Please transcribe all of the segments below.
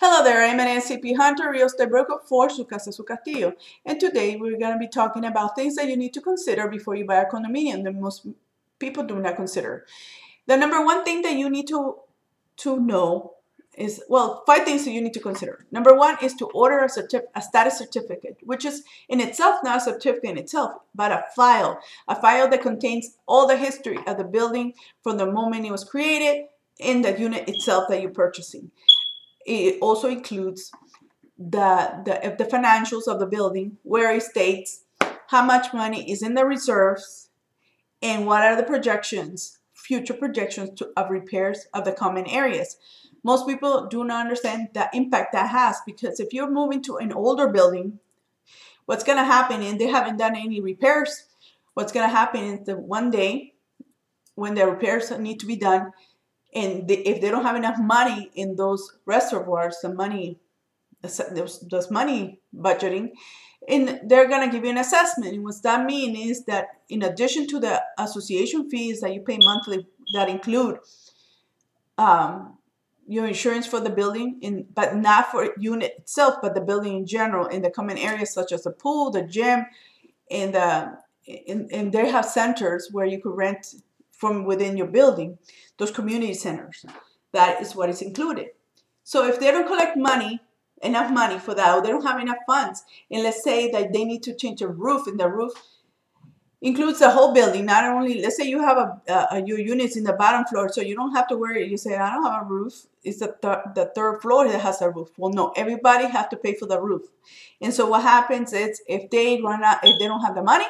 Hello there, I'm Ariana Hunter, real estate broker for Su Casa Su Castillo. And today we're going to be talking about things that you need to consider before you buy a condominium that most people do not consider. The number one thing that you need to know is, well, five things that you need to consider. Number one is to order a status certificate, which is in itself not a certificate in itself, but a file that contains all the history of the building from the moment it was created in the unit itself that you're purchasing. It also includes the financials of the building, where it states how much money is in the reserves and what are the projections, future projections of repairs of the common areas. Most people do not understand the impact that has, because if you're moving to an older building, what's going to happen, and they haven't done any repairs, what's going to happen is that one day when the repairs need to be done, and if they don't have enough money in those reservoirs, the money, those money budgeting, and they're going to give you an assessment. And what that means is that in addition to the association fees that you pay monthly that include your insurance for the building, but not for unit itself, but the building in general, in the common areas such as the pool, the gym, and they have centers where you could rent from within your building, those community centers. That is what is included. So if they don't collect enough money for that, or they don't have enough funds, and let's say that they need to change a roof, and the roof includes the whole building, not only, let's say you have your units in the bottom floor, so you don't have to worry. You say, I don't have a roof. It's the third floor that has a roof. Well, no, everybody has to pay for the roof. And so what happens is, if they don't have the money,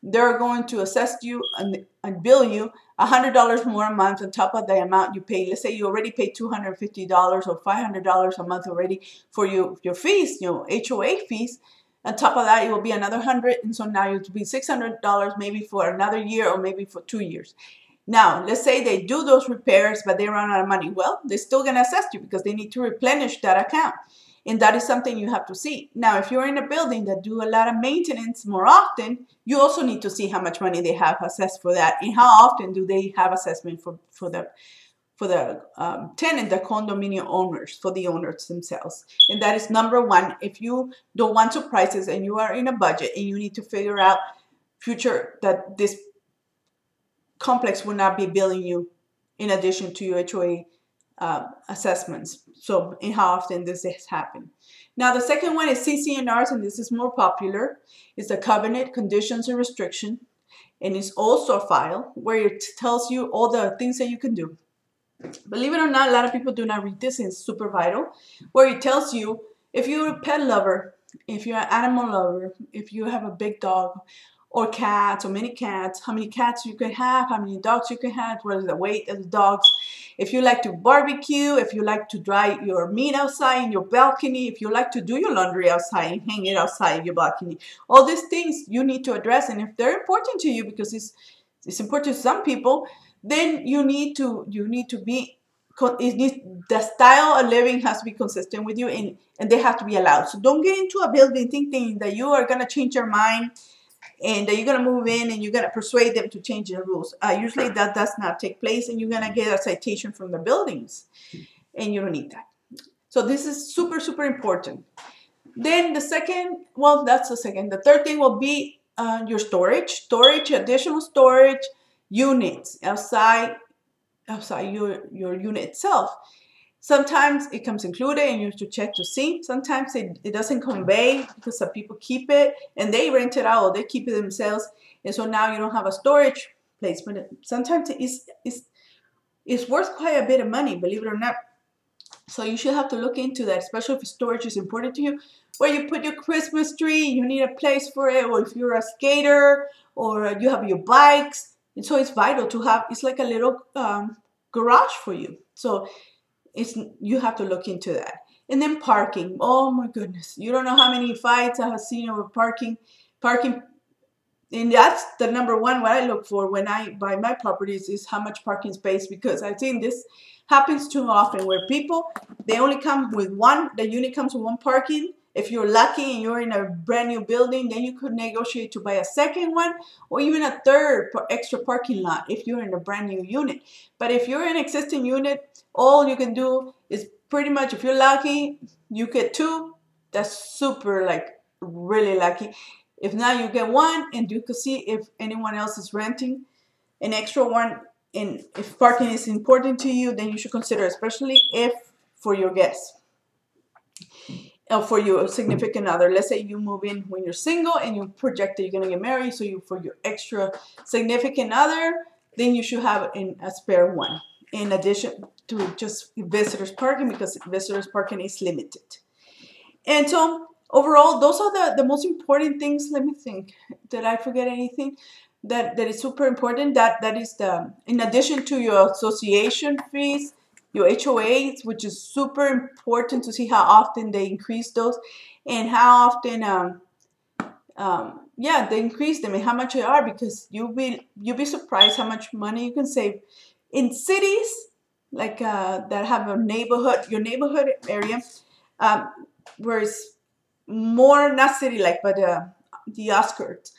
they're going to assess you and bill you $100 more a month on top of the amount you pay. Let's say you already paid $250 or $500 a month already for your fees, HOA fees. On top of that, it will be another 100, and so now it will be $600 maybe for another year, or maybe for 2 years. Now, let's say they do those repairs, but they run out of money. Well, they're still going to assess you because they need to replenish that account. And that is something you have to see. Now, if you're in a building that do a lot of maintenance more often, you also need to see how much money they have assessed for that, and how often do they have assessment for the tenant, the condominium owners, for the owners themselves. And that is number one. If you don't want surprises and you are in a budget and you need to figure out future that this complex will not be billing you in addition to your HOA assessments. So, and how often does this happen? Now, the second one is CC&Rs, and this is more popular. It's the covenant, conditions, and restriction. And it's also a file where it tells you all the things that you can do. Believe it or not, a lot of people do not read this, and it's super vital, where it tells you if you're a pet lover, if you're an animal lover, if you have a big dog or cats, or many cats, how many cats you can have, how many dogs you can have, what is the weight of the dogs, if you like to barbecue, if you like to dry your meat outside in your balcony, if you like to do your laundry outside and hang it outside your balcony. All these things you need to address, and if they're important to you, because it's important to some people, then you need to be, the style of living has to be consistent with you, and they have to be allowed. So don't get into a building thinking that you are going to change your mind and that you're going to move in and you're going to persuade them to change the rules. Usually that does not take place, and you're going to get a citation from the buildings, and you don't need that. So this is super, super important. Then the second, well, that's the second. The third thing will be your storage, additional storage units outside your unit itself. Sometimes it comes included and you have to check to see. Sometimes it doesn't convey because some people keep it and they rent it out, or they keep it themselves. And so now you don't have a storage place. But sometimes it's worth quite a bit of money, believe it or not. So you should have to look into that, especially if storage is important to you. Where you put your Christmas tree, you need a place for it, or if you're a skater, or you have your bikes. And so it's vital to have, it's like a little garage for you. So you have to look into that. And then parking. Oh my goodness. You don't know how many fights I have seen over parking. And that's the number one what I look for when I buy my properties, is how much parking space, because I think this happens too often where people, they only come with one, the unit comes with one parking. If you're lucky and you're in a brand new building, then you could negotiate to buy a second one, or even a third extra parking lot if you're in a brand new unit. But if you're in an existing unit, all you can do is pretty much, if you're lucky, you get 2. That's super, like, really lucky. If not, you get 1, and you can see if anyone else is renting an extra one. And if parking is important to you, then you should consider, especially if for your guests or for your significant other. Let's say you move in when you're single and you project that you're going to get married, so you, for your extra significant other, then you should have a spare one in addition to just visitors parking, because visitors parking is limited. And so overall, those are the most important things. Let me think. Did I forget anything that is super important? That is the, in addition to your association fees, your HOAs, which is super important to see how often they increase those, and how often yeah, they increase them and how much they are, because you'll be surprised how much money you can save in cities like that have a neighborhood, your neighborhood area, where it's more, not city like, but the outskirts.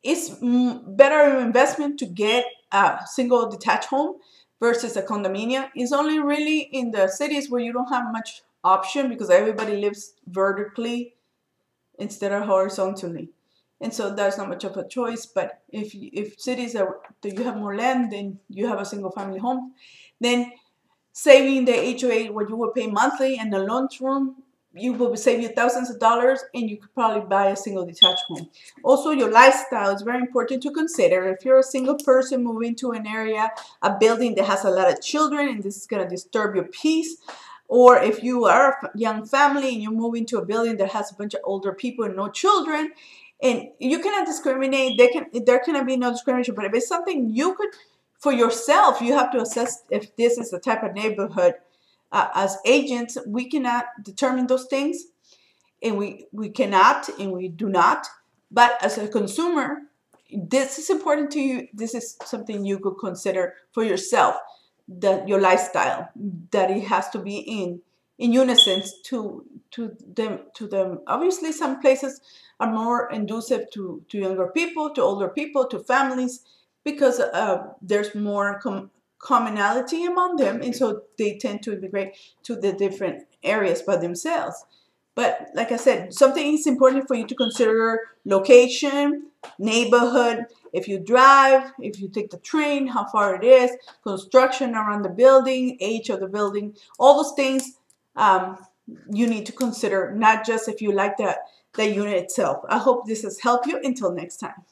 It's better investment to get a single detached home versus a condominium. It's only really in the cities where you don't have much option, because everybody lives vertically instead of horizontally, and so there's not much of a choice. But if cities are that you have more land, then you have a single family home, then saving the HOA, what you will pay monthly, and the lunch room, you will save you thousands of dollars, and you could probably buy a single detached home. Also, your lifestyle is very important to consider. If you're a single person moving to an area, a building that has a lot of children, and this is going to disturb your peace, or if you are a young family and you move into a building that has a bunch of older people and no children, and you cannot discriminate, there cannot be no discrimination. But if it's something you could, for yourself, you have to assess if this is the type of neighborhood. As agents, we cannot determine those things, and we cannot, and we do not. But as a consumer, this is important to you. This is something you could consider for yourself, that your lifestyle, that it has to be in unison to them. Obviously, some places are more conducive to younger people, to older people, to families, because there's more commonality among them, and so they tend to immigrate to the different areas by themselves. But like I said, something is important for you to consider: location, neighborhood, if you drive, if you take the train, how far it is, construction around the building, age of the building, all those things you need to consider, not just if you like that unit itself. I hope this has helped you. Until next time.